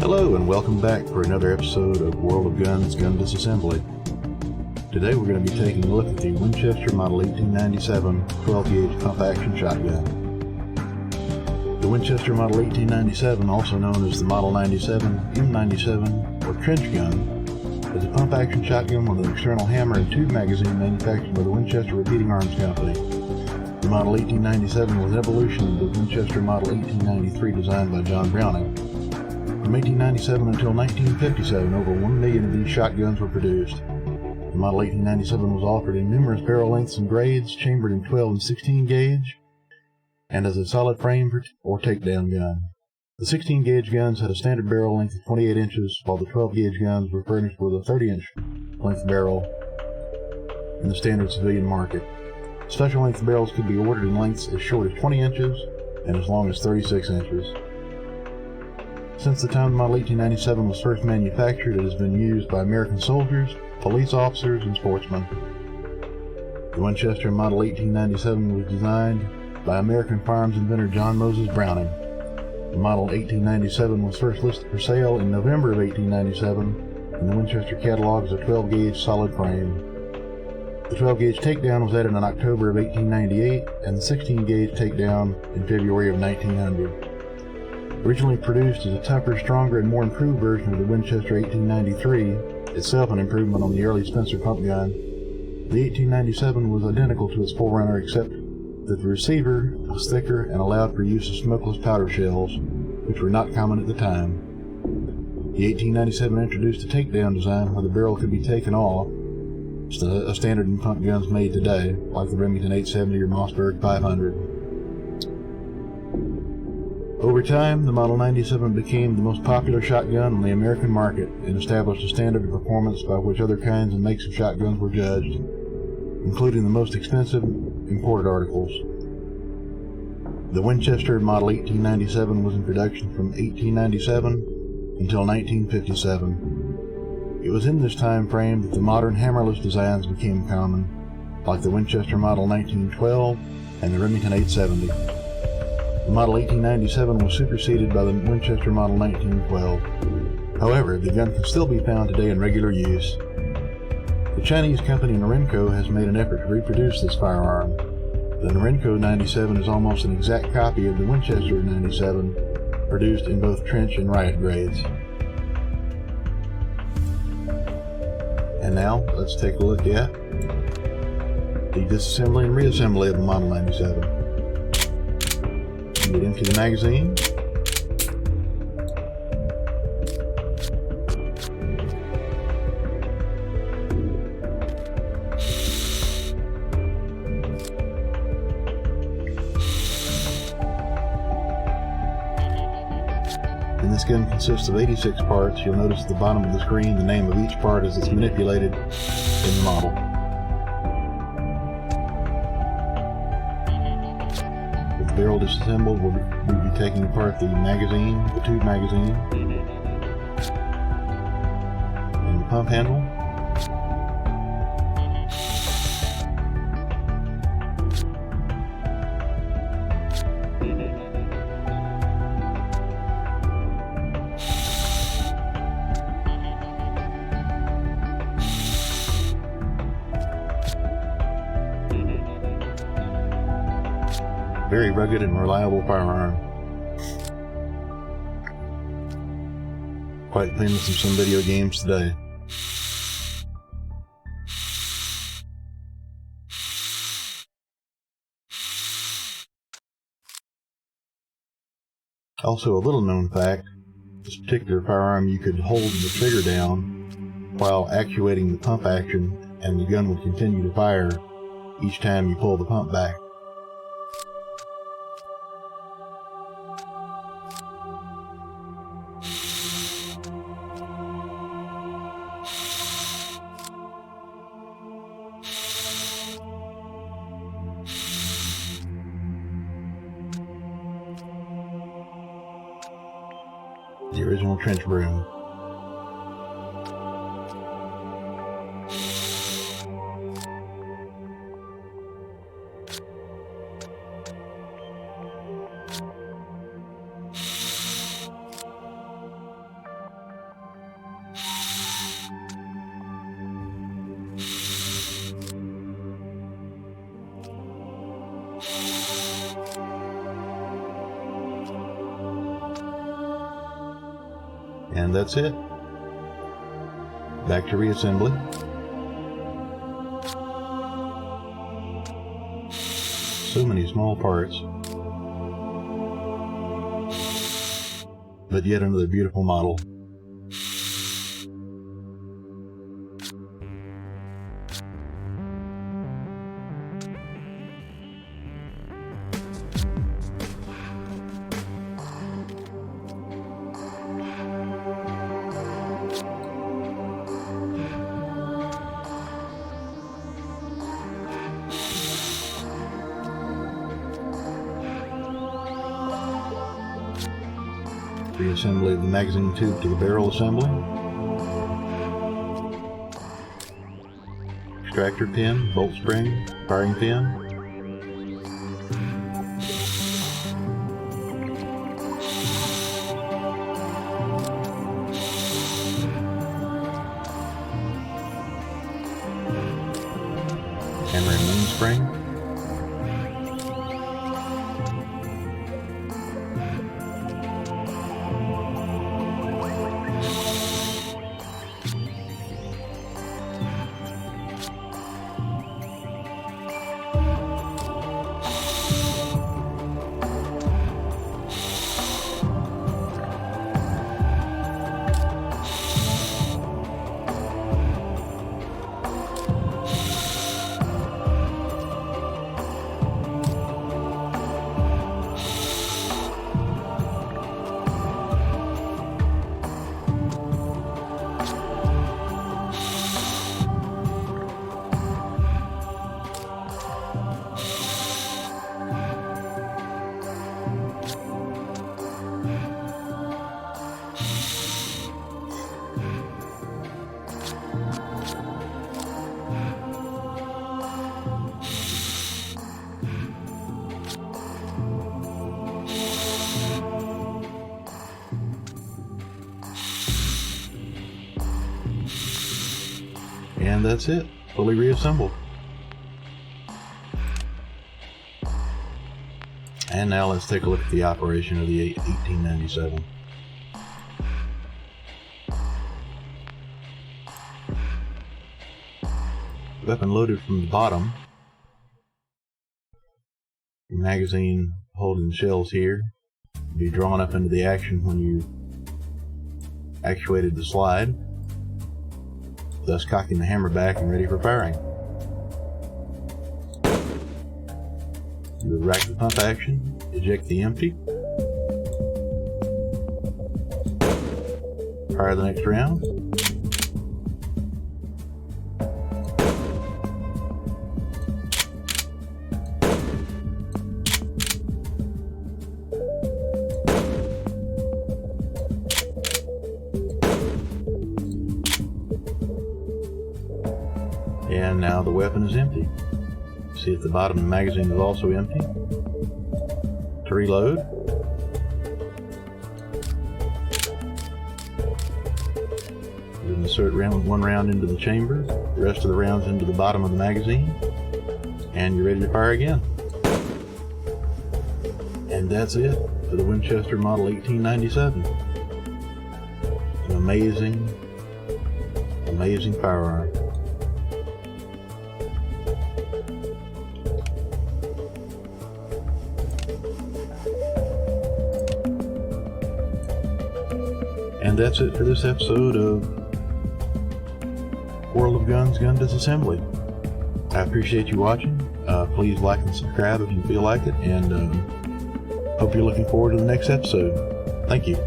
Hello and welcome back for another episode of World of Guns Gun Disassembly. Today we're going to be taking a look at the Winchester Model 1897 12-gauge pump-action shotgun. The Winchester Model 1897, also known as the Model 97, M97, or trench gun, is a pump-action shotgun with an external hammer and tube magazine manufactured by the Winchester Repeating Arms Company. The Model 1897 was an evolution of the Winchester Model 1893 designed by John Browning. From 1897 until 1957, over 1 million of these shotguns were produced. The Model 1897 was offered in numerous barrel lengths and grades, chambered in 12 and 16 gauge, and as a solid frame or takedown gun. The 16 gauge guns had a standard barrel length of 28 inches, while the 12 gauge guns were furnished with a 30-inch length barrel in the standard civilian market. Special length barrels could be ordered in lengths as short as 20 inches and as long as 36 inches. Since the time the Model 1897 was first manufactured, it has been used by American soldiers, police officers, and sportsmen. The Winchester Model 1897 was designed by American firearms inventor John Moses Browning. The Model 1897 was first listed for sale in November of 1897 in the Winchester catalog as a 12-gauge solid frame. The 12-gauge takedown was added in October of 1898 and the 16-gauge takedown in February of 1900. Originally produced as a tougher, stronger, and more improved version of the Winchester 1893, itself an improvement on the early Spencer pump gun, the 1897 was identical to its forerunner except that the receiver was thicker and allowed for use of smokeless powder shells, which were not common at the time. The 1897 introduced a takedown design where the barrel could be taken off, a standard in pump guns made today, like the Remington 870 or Mossberg 500. Over time, the Model 97 became the most popular shotgun on the American market and established a standard of performance by which other kinds and makes of shotguns were judged, including the most expensive imported articles. The Winchester Model 1897 was in production from 1897 until 1957. It was in this time frame that the modern hammerless designs became common, like the Winchester Model 1912 and the Remington 870. The Model 1897 was superseded by the Winchester Model 1912. However, the gun can still be found today in regular use. The Chinese company Norinco has made an effort to reproduce this firearm. The Norinco 97 is almost an exact copy of the Winchester 97, produced in both trench and riot grades. And now, let's take a look at the disassembly and reassembly of the Model 97. Get into the magazine. And this gun consists of 86 parts. You'll notice at the bottom of the screen the name of each part as it's manipulated in the model. Barrel disassembled, we'll be taking apart the magazine, the tube magazine, and the pump handle. Very rugged and reliable firearm. Quite famous in some video games today. Also, a little known fact, this particular firearm you could hold the trigger down while actuating the pump action and the gun would continue to fire each time you pull the pump back. The original trench broom. And that's it. Back to reassembly. So many small parts. But yet another beautiful model. Reassembly of the magazine tube to the barrel assembly. Extractor pin, bolt spring, firing pin. Hammer and mainspring. And that's it, fully reassembled. And now let's take a look at the operation of the 1897. Weapon loaded from the bottom. The magazine holding shells here will be drawn up into the action when you actuated the slide, thus cocking the hammer back and ready for firing. You rack the pump action, eject the empty, fire the next round, and now the weapon is empty. See if the bottom of the magazine is also empty. To reload, you insert one round into the chamber, the rest of the rounds into the bottom of the magazine, and you're ready to fire again. And that's it for the Winchester Model 1897. An amazing, amazing firearm. And that's it for this episode of World of Guns Gun Disassembly. I appreciate you watching. Please like and subscribe if you feel like it, and hope you're looking forward to the next episode. Thank you.